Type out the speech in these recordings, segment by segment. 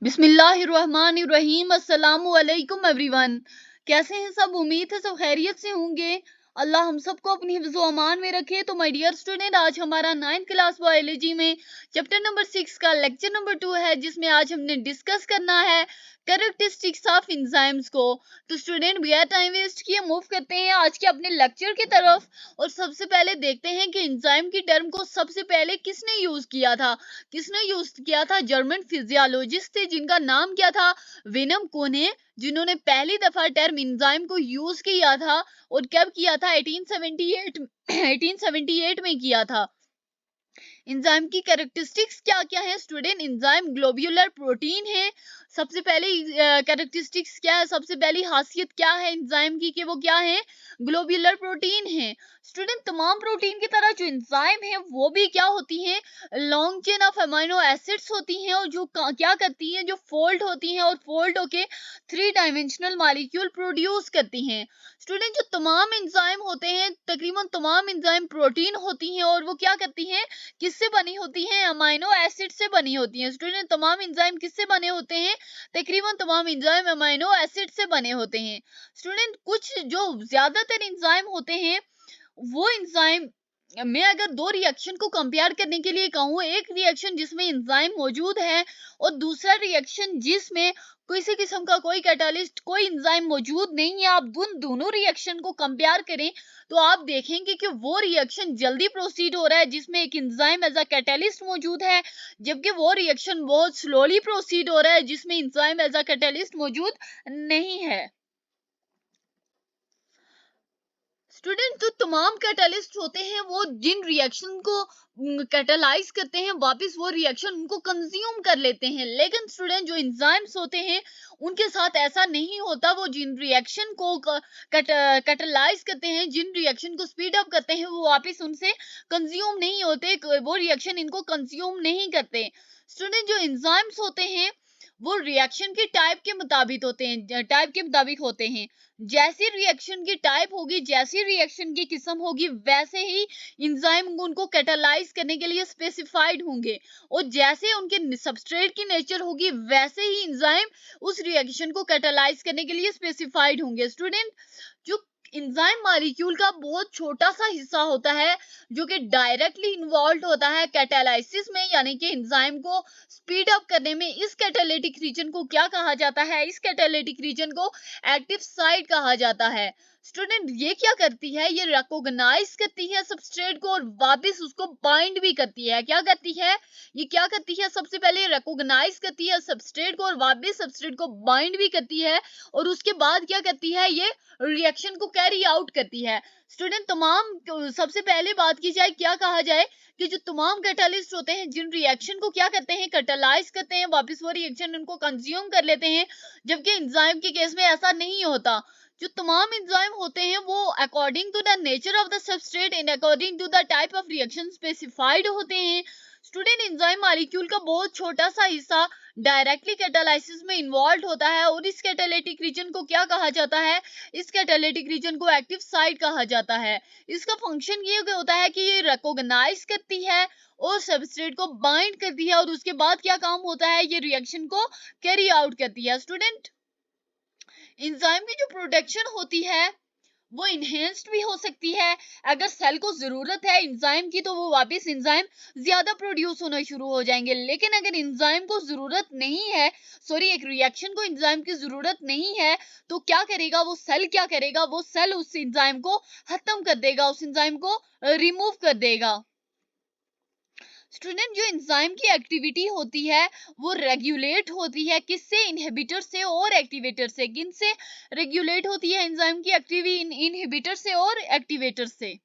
बिस्मिल्लाहिर्रहमानिर्रहीम। अस्सलामु अलैकुम एवरीवन। कैसे हैं सब? उम्मीद है सब खैरियत से होंगे। अल्लाह हम सबको अपनी हिफ्ज़ व अमान में रखे। तो माय डियर स्टूडेंट, आज हमारा 9th क्लास बायोलॉजी में चैप्टर नंबर 6 का लेक्चर नंबर 2 है, जिसमें आज हमने डिस्कस करना है कैरेक्टरिस्टिक्स ऑफ एंजाइम्स को। तो स्टूडेंट, बिना टाइम वेस्ट किए मूव करते हैं आज के अपने लेक्चर की तरफ। और सबसे पहले देखते हैं कि एंजाइम की टर्म को सबसे पहले किसने यूज किया था। जर्मन फिजियोलॉजिस्ट थे जिनका नाम क्या था? विनम कोने, जिन्होंने पहली दफा टर्म एंजाइम को यूज किया था। और कब किया था? 1878 में किया था। एंजाइम की कैरेक्टरिस्टिक्स क्या क्या है स्टूडेंट? एंजाइम ग्लोब्यूलर प्रोटीन है। सबसे पहले कैरेक्टरिस्टिक्स क्या है, सबसे पहली खासियत क्या है एंजाइम की कि वो क्या है? ग्लोब्यूलर प्रोटीन है। स्टूडेंट, तमाम प्रोटीन की तरह जो एंजाइम है वो भी क्या होती हैं? Long chain of amino acids होती हैं, और जो क्या करती हैं, जो फोल्ड होती हैं और फोल्ड होके 3 डायमेंशनल मॉलिक्यूल प्रोड्यूस करती हैं। स्टूडेंट, जो तमाम एंजाइम होते हैं, तकरीबन तमाम एंजाइम प्रोटीन होती हैं, और वो क्या करती हैं? किससे बनी होती हैं? अमीनो एसिड से बनी होती हैं। स्टूडेंट, तमाम एंजाइम किससे बने होते हैं? तकरीबन तमाम एंजाइम अमीनो एसिड से बने होते हैं। स्टूडेंट, कुछ जो ज्यादातर एंजाइम होते हैं, वो एंजाइम मैं अगर दो रिएक्शन को कंपेयर करने के लिए कहूँ, एक रिएक्शन जिसमें एंजाइम मौजूद है और दूसरा रिएक्शन जिसमें किसी किस्म का कोई कैटालिस्ट, कोई एंजाइम मौजूद नहीं है, आप दोनों रिएक्शन को कंपेयर करें तो आप देखेंगे कि वो रिएक्शन जल्दी प्रोसीड हो रहा है जिसमें एक एंजाइम एज अ कैटालिस्ट मौजूद है, जबकि वो रिएक्शन बहुत स्लोली प्रोसीड हो रहा है जिसमें एंजाइम एज अ कैटालिस्ट मौजूद नहीं है। स्टूडेंट, जो तमाम कैटालिस्ट होते हैं वो जिन रिएक्शन को कैटालाइज करते हैं, वापस वो रिएक्शन उनको कंज्यूम कर लेते हैं। लेकिन स्टूडेंट, जो एंजाइम्स होते हैं उनके साथ ऐसा नहीं होता। वो जिन रिएक्शन को कैटालाइज करते हैं, जिन रिएक्शन को स्पीड अप करते हैं, वो वापस उनसे कंज्यूम नहीं होते, वो रिएक्शन इनको कंज्यूम नहीं करते। स्टूडेंट, जो एंजाइम्स होते हैं वो रिएक्शन की टाइप के मुताबिक होते हैं। जैसी रिएक्शन की टाइप होगी, जैसी रिएक्शन की किस्म होगी, वैसे ही एंजाइम उनको कैटालाइज करने के लिए स्पेसिफाइड होंगे, और जैसे उनके सबस्ट्रेट की नेचर होगी वैसे ही एंजाइम उस रिएक्शन को कैटालाइज करने के लिए स्पेसिफाइड होंगे। स्टूडेंट, जो एंजाइम मॉलिक्यूल का बहुत छोटा सा हिस्सा होता है जो कि डायरेक्टली इन्वॉल्व होता है कैटालाइसिस में, यानी कि एंजाइम को स्पीड अप करने में, इस कैटालिटिक रीजन को क्या कहा जाता है? इस कैटालिटिक रीजन को एक्टिव साइट कहा जाता है। स्टूडेंट, ये क्या करती है? ये रिकॉग्नाइज करती है सबस्ट्रेट को और वापस उसको बाइंड भी करती है। क्या करती है? ये क्या करती है? सबसे पहले रिकॉग्नाइज करती है सबस्ट्रेट को और वापस सबस्ट्रेट को बाइंड भी करती है, और उसके बाद क्या करती है? ये रिएक्शन को कैरी आउट करती है। स्टूडेंट, सबसे पहले बात की जाए, क्या कहा जाए कि जो तमाम कैटालिस्ट होते हैं जिन रिएक्शन को क्या करते हैं? कैटालाइज करते हैं, वापस वो रिएक्शन उनको कंज्यूम कर लेते हैं, जबकि एंजाइम के केस में ऐसा नहीं होता। जो तमाम एंजाइम होते हैं वो according to the nature of the substrate and according to the type of reaction specified होते हैं। स्टूडेंट, एंजाइम मॉलिक्यूल का बहुत छोटा सा हिस्सा डायरेक्टली कैटालाइसिस में इन्वॉल्व होता है, और इस कैटालिटिक रीजन को क्या कहा जाता है? इस कैटालिटिक रीजन को एक्टिव साइट कहा जाता है। इसका फंक्शन ये होता है कि ये रिकॉग्नाइज करती है और सबस्ट्रेट को बाइंड करती है, और उसके बाद क्या काम होता है? ये रिएक्शन को कैरी आउट करती है। स्टूडेंट, एंजाइम की जो प्रोडक्शन होती है वो इनहेंस्ड भी हो सकती है। अगर सेल को जरूरत है एंजाइम की तो वो वापस एंजाइम ज्यादा प्रोड्यूस होना शुरू हो जाएंगे। लेकिन अगर एंजाइम को जरूरत नहीं है, एक रिएक्शन को एंजाइम की जरूरत नहीं है, तो क्या करेगा वो सेल? क्या करेगा वो सेल? उस एंजाइम को खत्म कर देगा, उस एंजाइम को रिमूव कर देगा। स्टूडेंट, जो एंजाइम की एक्टिविटी होती है वो रेगुलेट होती है किससे? इनहिबिटर से और एक्टिवेटर से। किन से रेगुलेट होती है एंजाइम की एक्टिविटी? इनहिबिटर से और एक्टिवेटर से।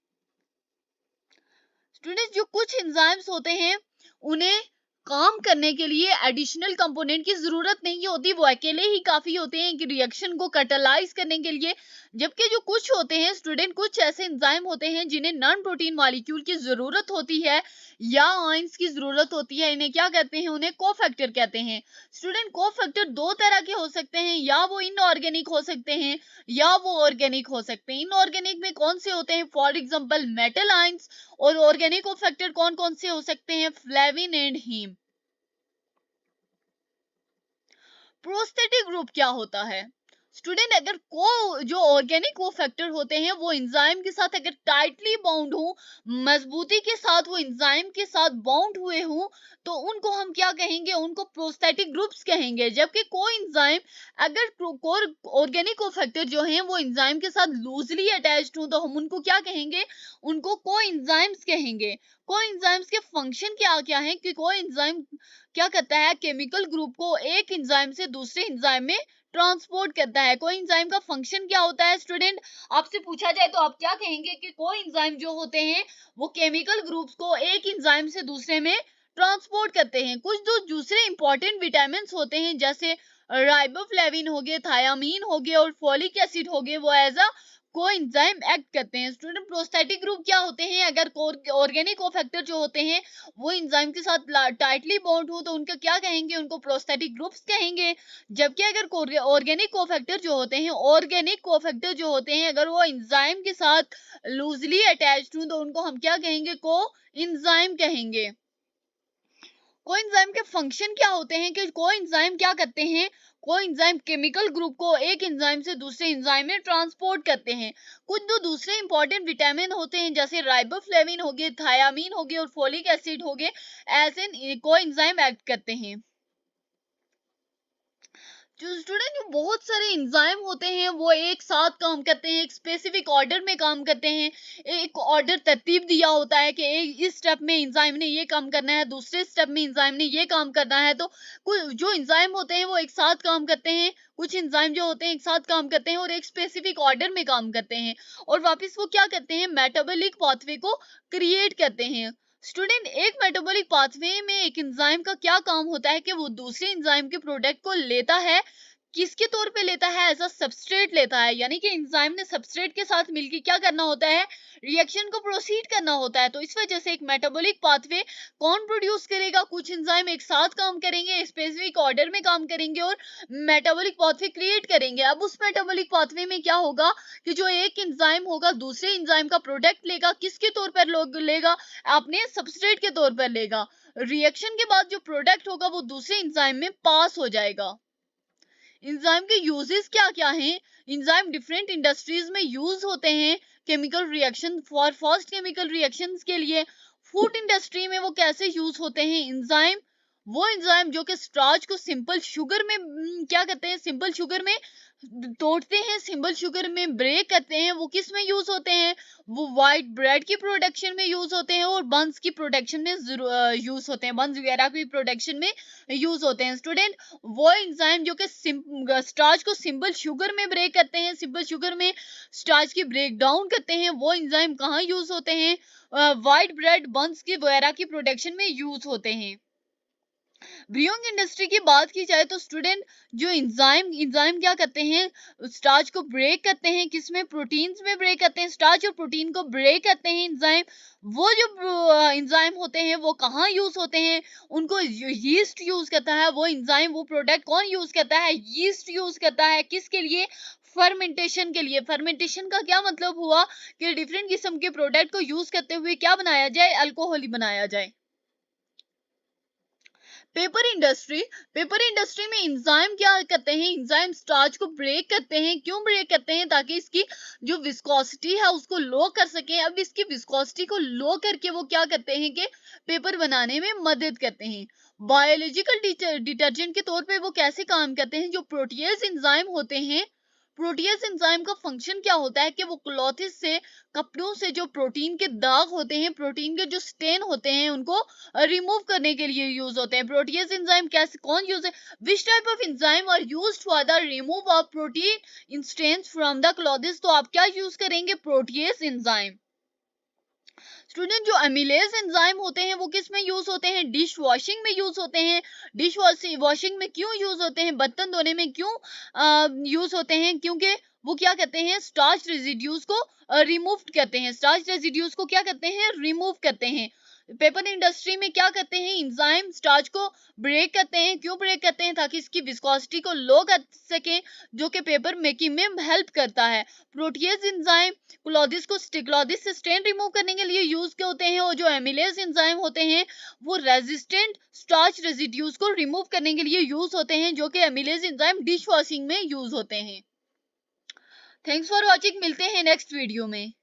स्टूडेंट, जो कुछ एंजाइम्स होते हैं उन्हें काम करने के लिए एडिशनल कंपोनेंट की जरूरत नहीं होती, वो अकेले ही काफी होते हैं कि रिएक्शन को कैटालाइज करने के लिए। जबकि जो कुछ होते हैं स्टूडेंट, कुछ ऐसे एंजाइम होते हैं जिन्हें नॉन प्रोटीन मॉलिक्यूल की जरूरत होती है या आयंस की जरूरत होती है। इन्हें क्या कहते हैं? उन्हें कोफैक्टर कहते हैं। स्टूडेंट, कोफैक्टर दो तरह के हो सकते हैं, या वो इनऑर्गेनिक हो सकते हैं या वो ऑर्गेनिक हो सकते हैं। इनऑर्गेनिक में कौन से होते हैं? For example metal ions. और ऑर्गेनिक कोफैक्टर कौन कौन से हो सकते हैं? Flavin and heme. Prosthetic group क्या होता है? स्टूडेंट, अगर जो ऑर्गेनिक को फैक्टर होते हैं वो एंजाइम के साथ अगर टाइटली बाउंड हो, मजबूती के साथ वो एंजाइम के साथ बाउंड हुए हो, तो उनको हम क्या कहेंगे? उनको प्रोस्थेटिक ग्रुप्स कहेंगे। जबकि कोई एंजाइम अगर ऑर्गेनिक को फैक्टर जो हैं वो एंजाइम के साथ लूजली अटैच्ड हो, तो हम उनको क्या कहेंगे? उनको कोएंजाइम्स कहेंगे। कोएंजाइम्स के फंक्शन क्या क्या है कि कोएंजाइम क्या करता है? केमिकल ग्रुप को एक एंजाइम से दूसरे एंजाइम में ट्रांसपोर्ट करता है। कोएंजाइम का फंक्शन क्या होता है? स्टूडेंट, आपसे पूछा जाए तो आप क्या कहेंगे कि कोएंजाइम जो होते हैं वो केमिकल ग्रुप्स को एक एंजाइम से दूसरे में ट्रांसपोर्ट करते हैं। कुछ जो दूसरे इंपॉर्टेंट विटामिन होते हैं जैसे राइबोफ्लेविन हो गए, थायामीन हो गए और फोलिक एसिड हो गए, वो एज अ कोएंजाइम एक्ट करते हैं। स्टूडेंट, प्रोस्थेटिक ग्रुप क्या होते हैं? अगर ऑर्गेनिक कोफैक्टर जो होते हैं वो एंजाइम के साथ टाइटली बॉन्ड हो तो उनको क्या कहेंगे? उनको प्रोस्थेटिक ग्रुप्स कहेंगे। जबकि अगर ऑर्गेनिक कोफैक्टर जो होते हैं अगर वो एंजाइम के साथ लूजली अटैच्ड हो तो उनको हम क्या कहेंगे? कोएंजाइम कहेंगे। कोएंजाइम के फंक्शन क्या होते हैं कि कोएंजाइम क्या करते हैं? कोएंजाइम केमिकल ग्रुप को एक एंजाइम से दूसरे एंजाइम में ट्रांसपोर्ट करते हैं। कुछ जो दूसरे इंपॉर्टेंट विटामिन होते हैं जैसे राइबोफ्लेविन हो गए, थायामीन हो गए और फोलिक एसिड हो गए, ऐसे कोएंजाइम एक्ट करते हैं। जो स्टूडेंट, जो बहुत सारे एंजाइम होते हैं वो एक साथ काम करते हैं, एक स्पेसिफिक ऑर्डर में काम करते हैं। एक ऑर्डर तरतीब दिया होता है कि इस स्टेप में एंजाइम ने ये काम करना है, दूसरे स्टेप में एंजाइम ने ये काम करना है। तो कुछ जो एंजाइम होते हैं वो एक साथ काम करते हैं, कुछ एंजाइम जो होते हैं एक साथ काम करते हैं और एक स्पेसिफिक ऑर्डर में काम करते हैं, और वापस वो क्या करते हैं? मेटाबॉलिक पाथवे को क्रिएट करते हैं। स्टूडेंट, एक मेटाबॉलिक पाथवे में एक एंजाइम का क्या काम होता है कि वो दूसरे एंजाइम के प्रोडक्ट को लेता है। किसके तौर पे लेता है? एज अ सबस्ट्रेट लेता है। यानी कि एंजाइम ने सबस्ट्रेट के साथ मिलकर क्या करना होता है? रिएक्शन को प्रोसीड करना होता है। तो इस वजह से एक मेटाबॉलिक पाथवे कौन प्रोड्यूस करेगा? कुछ एंजाइम एक साथ काम करेंगे, स्पेसिफिक ऑर्डर में काम करेंगे और मेटाबॉलिक पाथवे क्रिएट करेंगे। अब उस मेटाबॉलिक पाथवे में क्या होगा कि जो एक एंजाइम होगा दूसरे एंजाइम का प्रोडक्ट लेगा। किसके तौर पर लेगा? अपने सबस्ट्रेट के तौर पर लेगा। रिएक्शन के बाद जो प्रोडक्ट होगा वो दूसरे एंजाइम में पास हो जाएगा। इंजाइम के यूजेस क्या क्या हैं? इंजाइम डिफरेंट इंडस्ट्रीज में यूज होते हैं chemical reaction for fast chemical reactions के लिए। फूड इंडस्ट्री में वो कैसे यूज होते हैं इंजाइम? वो इंजाइम जो कि स्टार्च को सिंपल शुगर में क्या करते हैं? सिंपल शुगर में तोड़ते हैं, सिंपल शुगर में ब्रेक करते हैं। वो किस में यूज होते हैं? वो व्हाइट ब्रेड की प्रोडक्शन में यूज होते हैं और बंस की प्रोडक्शन में यूज होते हैं, बंस वगैरह की प्रोडक्शन में यूज होते हैं। स्टूडेंट, वो एंजाइम जो कि स्टार्च को सिंपल शुगर में ब्रेक करते हैं, सिंपल शुगर में स्टार्च की ब्रेक डाउन करते हैं, वो एंजाइम कहाँ यूज होते हैं? व्हाइट ब्रेड बंस की वगैरह की प्रोडक्शन में यूज होते हैं। ब्रियोंग इंडस्ट्री की बात की जाए तो स्टूडेंट, जो एंजाइम क्या करते हैं? स्टार्च को ब्रेक करते हैं, किसमें? प्रोटीन्स में ब्रेक करते हैं। स्टार्च और प्रोटीन को ब्रेक करते हैं एंजाइम। वो जो एंजाइम होते हैं वो कहाँ यूज होते हैं? उनको यीस्ट यूज करता है वो एंजाइम, वो प्रोडक्ट कौन यूज करता है? यीस्ट यूज करता है। किसके लिए? फर्मेंटेशन के लिए। फर्मेंटेशन का क्या मतलब हुआ कि डिफरेंट किस्म के प्रोडक्ट को यूज करते हुए क्या बनाया जाए? अल्कोहल बनाया जाए। पेपर इंडस्ट्री में एंजाइम क्या करते हैं? एंजाइम स्टार्च को ब्रेक करते हैं। क्यों ब्रेक करते हैं? ताकि इसकी जो विस्कोसिटी है उसको लो कर सके। अब इसकी विस्कोसिटी को लो करके वो क्या करते हैं कि पेपर बनाने में मदद करते हैं। बायोलॉजिकल डिटर्जेंट के तौर पे वो कैसे काम करते हैं? जो प्रोटीएज एंजाइम होते हैं, प्रोटीएज एंजाइम का फंक्शन क्या होता है कि वो क्लॉथेस से, कपड़ों से जो प्रोटीन के दाग होते हैं, प्रोटीन के जो स्टेन होते हैं, उनको रिमूव करने के लिए यूज होते हैं। प्रोटीएज एंजाइम कैसे, कौन यूज है? Which type of enzyme are used for the remove of protein stains from the clothes? तो आप क्या यूज करेंगे? Protease enzyme. स्टूडेंट, जो अमीलेज एंजाइम होते हैं वो किस में यूज होते हैं? डिश वॉशिंग में यूज होते हैं। डिश वॉशिंग में क्यों यूज होते हैं? बर्तन धोने में क्यों यूज होते हैं? क्योंकि वो क्या करते हैं? स्टार्च रेजिड्यूज को रिमूव करते हैं। स्टार्च रेजिड्यूज को क्या करते हैं? रिमूव करते हैं। पेपर इंडस्ट्री में क्या करते हैं, एंजाइम स्टार्च को ब्रेक करते हैं। क्यों ब्रेक करते हैं? ताकि इसकी विस्कोसिटी को लो कर सकें, जो कि पेपर मेकिंग में हेल्प करता है। प्रोटीएज एंजाइम क्लोजिस को क्लोजिस से स्टेन रिमूव करने के लिए यूज होते हैं, और जो एमिलेज एंजाइम होते हैं वो रेजिस्टेंट स्टार्च रेजिड्यूज को रिमूव करने के लिए यूज होते हैं, जो कि एमिलेज एंजाइम डिश वॉशिंग में यूज होते हैं। थैंक्स फॉर वॉचिंग, मिलते हैं नेक्स्ट वीडियो में।